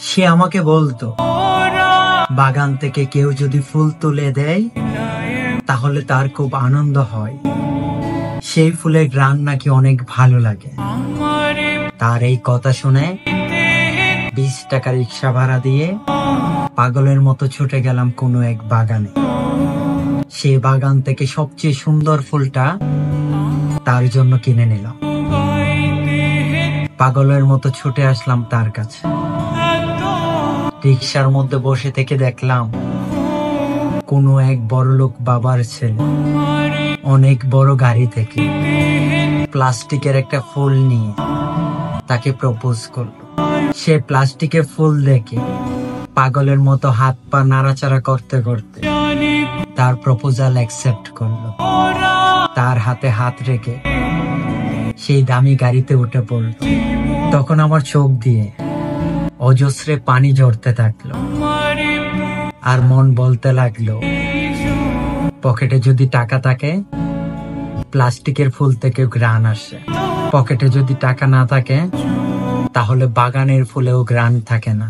সে আমাকে বলতো বাগান থেকে কেউ যদি ফুল তুলে দেয় তাহলে তার খুব আনন্দ হয়, সেই ফুলের ঘ্রাণ নাকি অনেক ভালো লাগে। তার এই কথা শুনে 20 টাকা রিক্সা ভাড়া দিয়ে পাগলের মতো ছুটে গেলাম কোনো এক বাগানে। সে বাগান থেকে সবচেয়ে সুন্দর ফুলটা তার জন্য কিনে নিলাম। পাগলের মতো ছুটে আসলাম তার কাছে। রিক্সার মধ্যে বসে থেকে দেখলাম কোনো এক বড়লোক বাবার ছেলে অনেক বড় গাড়ি থেকে প্লাস্টিকের একটা ফুল নিয়ে তাকে প্রপোজ করলো। সে প্লাস্টিকের ফুল দেখে পাগলের মতো হাত পা নাড়াচাড়া করতে করতে তার প্রপোজাল অ্যাকসেপ্ট করলো। তার হাতে হাত রেখে সেই দামি গাড়িতে উঠে পড়ল। তখন আমার চোখ দিয়ে অজস্রে পানি ঝরতে থাকলো, আর মন বলতে লাগলো পকেটে যদি টাকা থাকে প্লাস্টিকের ফুল থেকে ঘ্রাণ আসে, পকেটে যদি টাকা না থাকে তাহলে বাগানের ফুলেও ঘ্রাণ থাকে না।